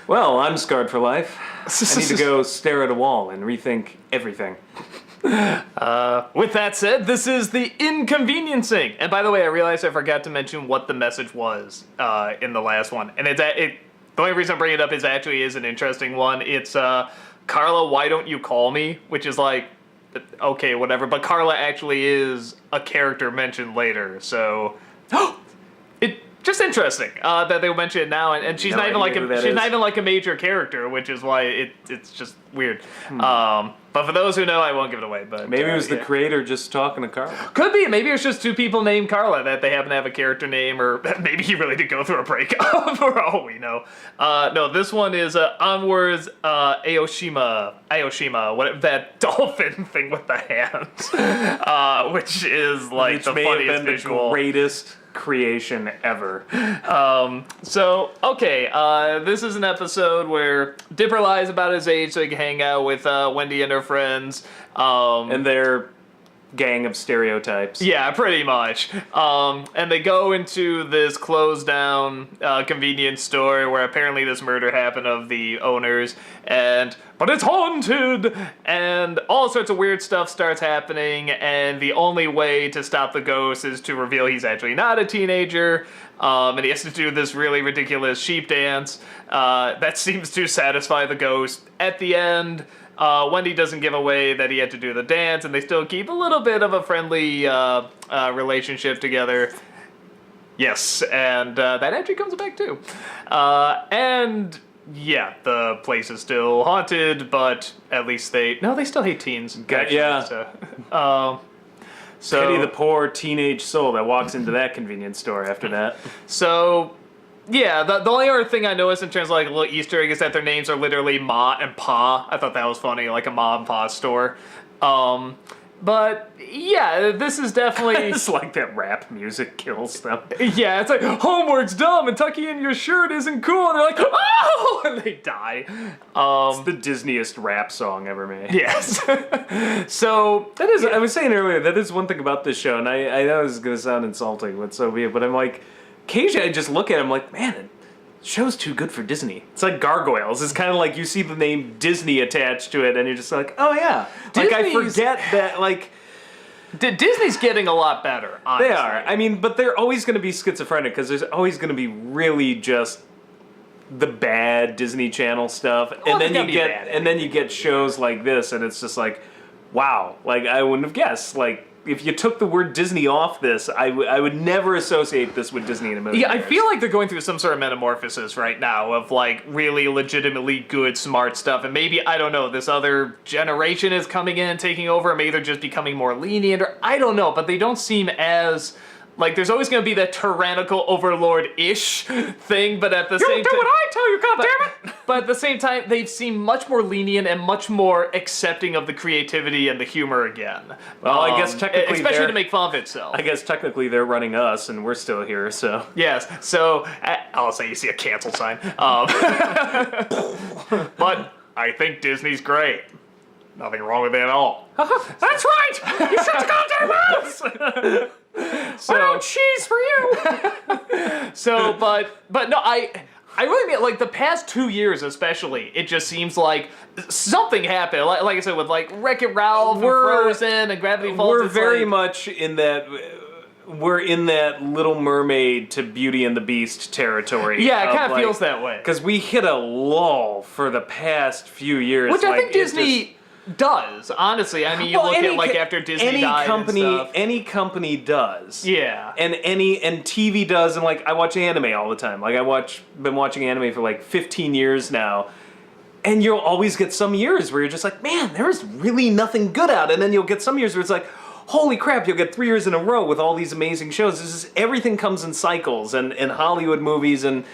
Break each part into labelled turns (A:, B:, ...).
A: Well, I'm scarred for life. I need to go stare at a wall and rethink everything.
B: With that said, this is the Inconveniencing. And by the way, I realized I forgot to mention what the message was in the last one. And the only reason I'm bringing it up is actually is an interesting one. It's Carla, why don't you call me? Which is like, okay, whatever. But Carla actually is a character mentioned later, so it just interesting that they mention it now. And she's not even like a major character, which is why it's just weird. But for those who know, I won't give it away. But
A: maybe it was the creator just talking to Carla.
B: Could be. Maybe it's just two people named Carla that they happen to have a character name, or maybe he really did go through a breakup, for all we know. No, this one is Onward's Aoshima, what that dolphin thing with the hands, which is like the funniest visual.
A: The greatest creation ever.
B: This is an episode where Dipper lies about his age so he can hang out with Wendy and her friends.
A: And their gang of stereotypes.
B: Yeah, pretty much. And they go into this closed down convenience store where apparently this murder happened of the owners, but it's haunted, and all sorts of weird stuff starts happening, and the only way to stop the ghost is to reveal he's actually not a teenager, and he has to do this really ridiculous sheep dance that seems to satisfy the ghost. At the end, Wendy doesn't give away that he had to do the dance, and they still keep a little bit of a friendly relationship together. Yes, and that actually comes back too. And yeah, the place is still haunted, but at least they still hate teens.
A: Yeah.
B: So
A: pity the poor teenage soul that walks into that convenience store after that.
B: So yeah, the only other thing I noticed in terms of like a little Easter egg is that their names are literally Ma and Pa. I thought that was funny, like a Ma and Pa store. But yeah, this is definitely...
A: It's like that rap music kills them.
B: Yeah, it's like, homework's dumb and tucking in your shirt isn't cool. And they're like, oh! And they die.
A: It's the Disneyest rap song ever made.
B: Yes. So...
A: That is, I was saying earlier, that is one thing about this show, and I know this is going to sound insulting, but so be it, but I'm like, occasionally I just look at it, I'm like, man, show's too good for Disney. It's like Gargoyles. It's kind of like you see the name Disney attached to it, and you're just like, oh yeah. Like, I forget that, like...
B: Disney's getting a lot better, honestly.
A: They are. I mean, but they're always going to be schizophrenic, because there's always going to be really just the bad Disney Channel stuff.
B: Well,
A: and then you get shows like this, and it's just like, wow. Like, I wouldn't have guessed. Like, if you took the word Disney off this, I would never associate this with Disney in a million years.
B: I feel like they're going through some sort of metamorphosis right now of like really legitimately good, smart stuff. And maybe, I don't know, this other generation is coming in and taking over, or maybe they're just becoming more lenient, or I don't know, but they don't seem as... Like, there's always going to be that tyrannical overlord-ish thing, but at the same time... You do what I tell you, goddammit! But at the same time, they've seemed much more lenient and much more accepting of the creativity and the humor again.
A: Well, I guess technically
B: especially to make fun of itself.
A: I guess technically they're running us, and we're still here, so...
B: Yes, so... I'll say you see a cancel sign. But I think Disney's great. Nothing wrong with it at all. That's right! You shut your goddamn mouths! So, I don't cheese for you. So, but no, I really mean, like, the past 2 years especially, it just seems like something happened. Like I said, with like Wreck-It Ralph, and Frozen, and Gravity Falls.
A: We're very much in that. We're in that Little Mermaid to Beauty and the Beast territory.
B: Yeah, it kind of feels that way.
A: Because we hit a lull for the past few years.
B: Which I think Disney does, honestly. I mean, you look at like after Disney died and stuff.
A: Any company does.
B: Yeah.
A: And TV does, and like I watch anime all the time. Like been watching anime for like 15 years now. And you'll always get some years where you're just like, man, there is really nothing good out. And then you'll get some years where it's like, holy crap, you'll get 3 years in a row with all these amazing shows. Everything comes in cycles, and Hollywood movies, and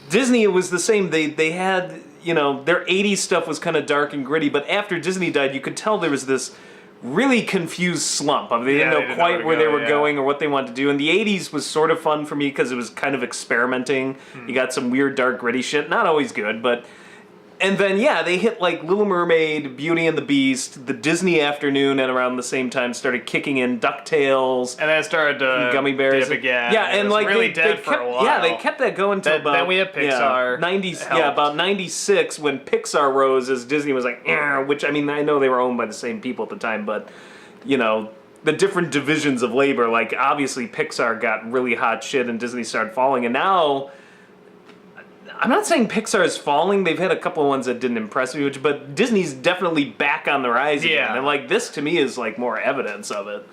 A: Disney, it was the same. They had, you know, their 80s stuff was kind of dark and gritty, but after Disney died, you could tell there was this really confused slump. They didn't know quite where they were going or what they wanted to do. And the 80s was sort of fun for me because it was kind of experimenting. You got some weird, dark, gritty shit. Not always good, but And then, yeah, they hit like Little Mermaid, Beauty and the Beast, the Disney afternoon, and around the same time started kicking in DuckTales.
B: And then it started to
A: Gummy Bears
B: dip again.
A: Yeah, and
B: was
A: like
B: really
A: they
B: dead
A: kept,
B: for a while.
A: Yeah, they kept that going till about.
B: Then we had Pixar.
A: 90s.
B: helped.
A: Yeah, about 96 when Pixar rose as Disney was like, which I mean I know they were owned by the same people at the time, but the different divisions of labor, like obviously Pixar got really hot shit and Disney started falling, and now. I'm not saying Pixar is falling. They've had a couple of ones that didn't impress me much, but Disney's definitely back on the rise again. And like this to me is like more evidence of it.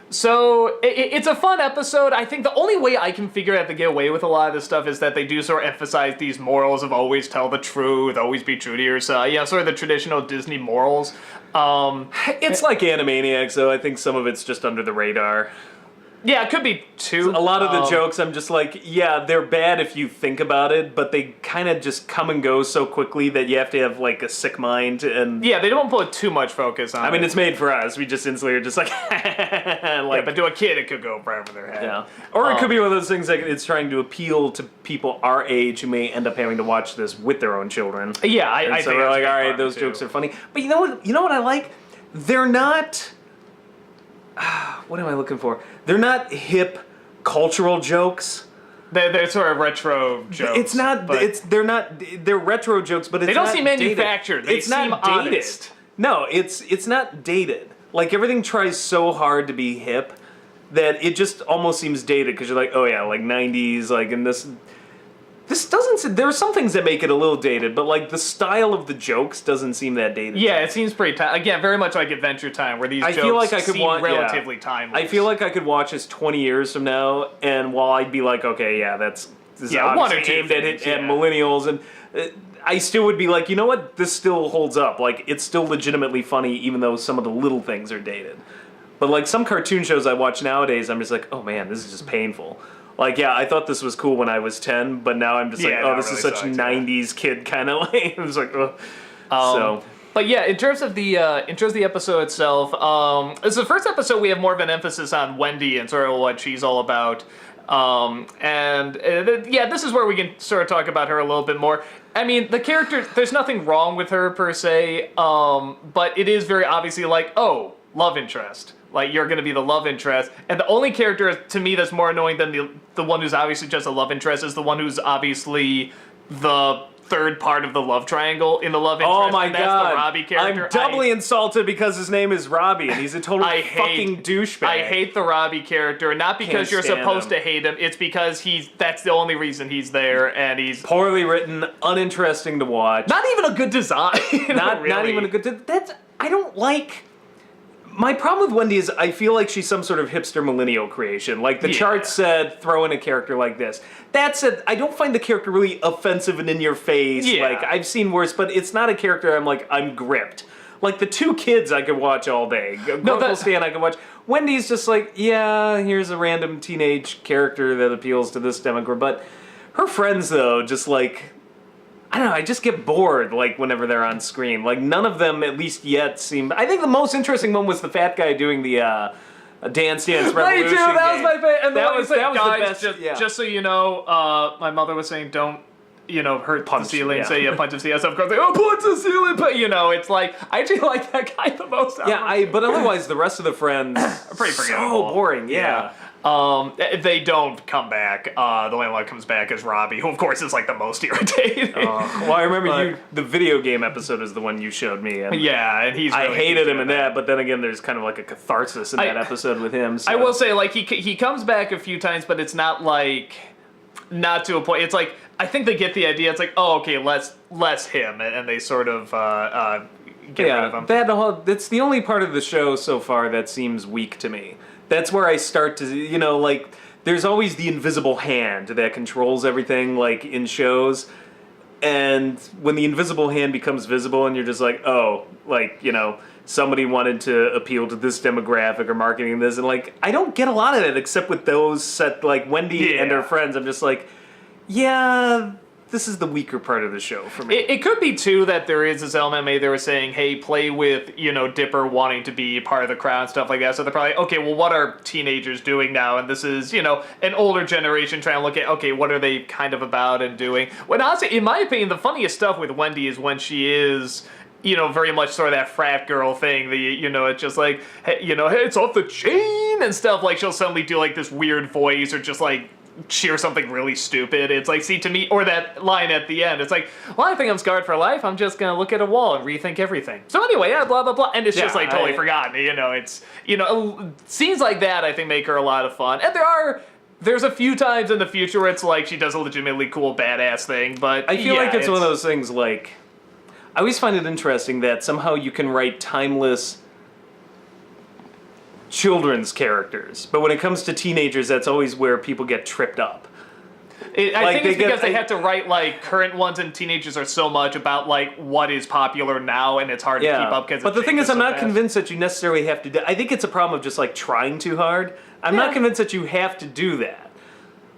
B: So it's a fun episode. I think the only way I can figure out to get away with a lot of this stuff is that they do sort of emphasize these morals of always tell the truth, always be true to yourself. Sort of the traditional Disney morals.
A: It's like Animaniacs, though. I think some of it's just under the radar.
B: Yeah, it could be too.
A: A lot of the jokes, I'm just like, yeah, they're bad if you think about it, but they kind of just come and go so quickly that you have to have like a sick mind. And
B: yeah, they don't put too much focus on it.
A: I mean, it's made for us. We just instantly are just like,
B: yeah, but to a kid, it could go right over their head.
A: Yeah. Or it could be one of those things like it's trying to appeal to people our age who may end up having to watch this with their own children.
B: Yeah, I think
A: so we're like, all right,
B: fun,
A: those
B: too.
A: jokes are funny. But you know what I like? They're not. What am I looking for? They're not hip cultural jokes.
B: They're sort of retro jokes.
A: It's not. They're not. They're retro jokes, but it's
B: they don't
A: not
B: seem manufactured.
A: Dated. It's
B: seem
A: not dated.
B: honest.
A: No, it's not dated. Like everything tries so hard to be hip that it just almost seems dated because you're like, oh yeah, like 90s, like in this. This doesn't. There are some things that make it a little dated, but like the style of the jokes doesn't seem that dated.
B: Yeah, it seems pretty. Again, very much like Adventure Time, where these jokes
A: feel like I could
B: seem relatively timeless.
A: I feel like I could watch this 20 years from now, and while I'd be like, okay, yeah, this is
B: one or two
A: aimed
B: things,
A: at millennials, and I still would be like, you know what, this still holds up. Like it's still legitimately funny, even though some of the little things are dated. But like some cartoon shows I watch nowadays, I'm just like, oh man, this is just painful. Like, yeah, I thought this was cool when I was 10, but now I'm just like, oh, this is such 90s kid kind of like, it was like, oh. So.
B: But yeah, in terms of the episode itself, it's the first episode we have more of an emphasis on Wendy and sort of what she's all about. This is where we can sort of talk about her a little bit more. I mean, the character, there's nothing wrong with her per se, but it is very obviously like, oh, love interest. Like, you're going to be the love interest. And the only character, to me, that's more annoying than the one who's obviously just a love interest is the one who's obviously the third part of the love triangle in the love interest.
A: Oh my
B: and
A: God.
B: that's the Robbie character.
A: I'm doubly insulted because his name is Robbie, and he's a total fucking douchebag.
B: I hate the Robbie character, not because
A: Can't
B: you're
A: stand
B: supposed
A: him.
B: to hate him. It's because that's the only reason he's there, and he's...
A: Poorly written, uninteresting to watch.
B: Not even a good design.
A: Not
B: really.
A: even a good... I don't like... My problem with Wendy is I feel like she's some sort of hipster millennial creation. Like, the chart said, throw in a character like this. That said, I don't find the character really offensive and in your face.
B: Yeah.
A: Like, I've seen worse, but it's not a character I'm gripped. Like, the two kids I could watch all day. Stan I could watch. Wendy's just like, yeah, here's a random teenage character that appeals to this demographic. But her friends, though, just like... I don't know, I just get bored, like, whenever they're on screen. Like, none of them, at least yet, seem... I think the most interesting one was the fat guy doing the Dance Dance Revolution
B: Me too, that was my favorite. And
A: that was
B: the
A: best,
B: just so you know, my mother was saying, don't, hurt
A: Punch,
B: the ceiling.
A: yeah.
B: So, punch the ceiling. So, of course, like, punch the ceiling. But, it's like, I actually like that guy the most.
A: But otherwise, the rest of the friends...
B: are pretty forgettable.
A: So boring, yeah.
B: They don't come back. The only one that comes back is Robbie, who of course is like the most irritating.
A: Well, I remember the video game episode is the one you showed me. And
B: and he's. Really
A: I hated him in that, but then again, there's kind of like a catharsis in that episode with him. So.
B: I will say, like he comes back a few times, but it's not like not to a point. It's like I think they get the idea. It's like, oh, okay, less him, and they sort of get rid of him.
A: That's the only part of the show so far that seems weak to me. That's where I start to, like, there's always the invisible hand that controls everything, like, in shows. And when the invisible hand becomes visible and you're just like, oh, like, somebody wanted to appeal to this demographic or marketing this. And, like, I don't get a lot of it except with those set, like, Wendy and her friends. I'm just like, yeah, this is the weaker part of the show for me.
B: It could be, too, that there is this element maybe they were saying, hey, play with, Dipper wanting to be part of the crowd and stuff like that. So they're probably, okay, well, what are teenagers doing now? And this is, an older generation trying to look at, okay, what are they kind of about and doing? When honestly, in my opinion, the funniest stuff with Wendy is when she is... very much sort of that frat girl thing. It's just like, hey, hey, it's off the chain and stuff. Like, she'll suddenly do, like, this weird voice or just, like, cheer something really stupid. It's like, see, to me, or that line at the end, it's like, well, I think I'm scarred for life. I'm just gonna look at a wall and rethink everything. So anyway, yeah, blah, blah, blah. And it's just, like, totally forgotten. It's, scenes like that, I think, make her a lot of fun. And there's a few times in the future where it's like she does a legitimately cool, badass thing, but
A: I feel like it's one of those things, like... I always find it interesting that somehow you can write timeless children's characters, but when it comes to teenagers, that's always where people get tripped up.
B: I think it's because they have to write, like, current ones, and teenagers are so much about, like, what is popular now, and it's hard to keep up because.
A: But the thing is, I'm not convinced that you necessarily have to do. I think it's a problem of just, like, trying too hard. I'm not convinced that you have to do that.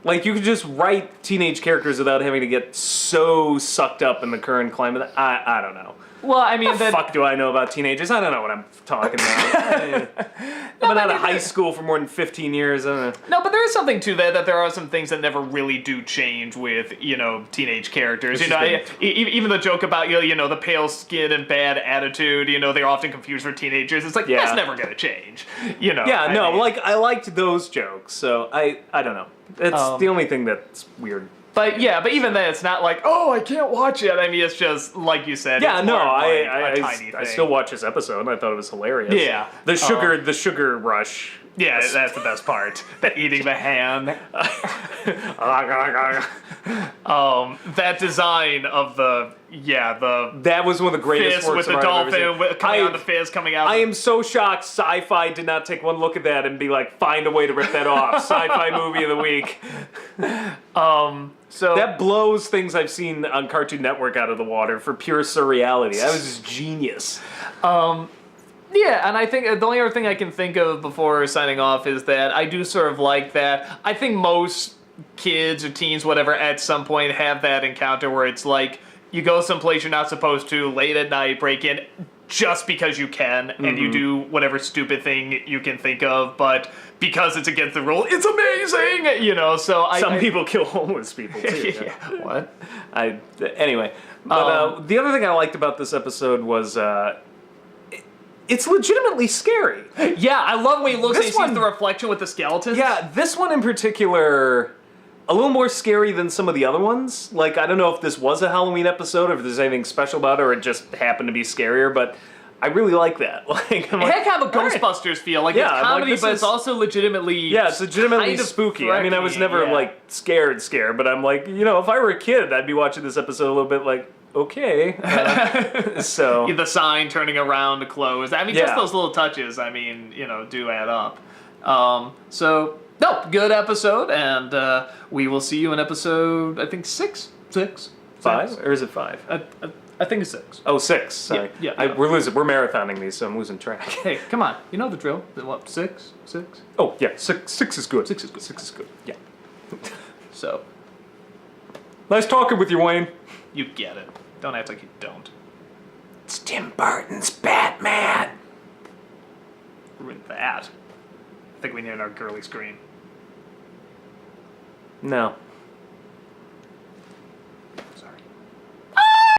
A: Like, you could just write teenage characters without having to get so sucked up in the current climate. I don't know.
B: Well, I mean...
A: What the fuck do I know about teenagers? I don't know what I'm talking about. I've been out of high school for more than 15 years. I don't know.
B: No, but there is something to that there are some things that never really do change with, teenage characters. Even the joke about, the pale skin and bad attitude, they're often confused for teenagers. It's like, that's never going to change.
A: I liked those jokes, so I don't know. It's the only thing that's weird.
B: But even then, it's not like, oh, I can't watch it. I mean, it's just, like you said,
A: I still watch this episode, and I thought it was hilarious.
B: Yeah.
A: The sugar rush.
B: Yeah, that's the best part. The eating the hand. That design of
A: that was one of the greatest
B: fist
A: works
B: with the dolphin coming out, the fist coming out.
A: I am so shocked Sci-Fi did not take one look at that and be like, find a way to rip that off. Sci-Fi movie of the week.
B: So
A: that blows things I've seen on Cartoon Network out of the water for pure surreality. That was just genius.
B: Yeah, and I think the only other thing I can think of before signing off is that I do sort of like that. I think most kids or teens, whatever, at some point have that encounter where it's like you go someplace you're not supposed to, late at night, break in just because you can, and you do whatever stupid thing you can think of, but because it's against the rule, it's amazing, so
A: Some people kill homeless people, too.
B: Yeah, what?
A: Anyway, but the other thing I liked about this episode was... it's legitimately scary.
B: Yeah, I love when he looks and he sees the reflection with the skeletons.
A: Yeah, this one in particular, a little more scary than some of the other ones. Like, I don't know if this was a Halloween episode or if there's anything special about it or it just happened to be scarier, but I really like that. It
B: had kind of a Ghostbusters feel. Like, it's comedy, but it's also legitimately...
A: Yeah, it's legitimately spooky. I mean, I was never, scared, but I'm like, if I were a kid, I'd be watching this episode a little bit like... Okay. So
B: the sign turning around to close. I mean, just those little touches, do add up. Good episode, and we will see you in episode, I think, 6?
A: 5? Or is it 5?
B: I think it's 6.
A: Oh, 6. Sorry.
B: Yeah.
A: We're marathoning these, so I'm losing track.
B: Hey, come on. You know the drill. What, 6? 6?
A: Oh, yeah. 6 is good.
B: 6 is good.
A: 6 is good. Yeah.
B: So.
A: Nice talking with you, Wayne.
B: You get it. Don't act like you don't.
A: It's Tim Burton's Batman.
B: With that, I think we need our girly scream.
A: No.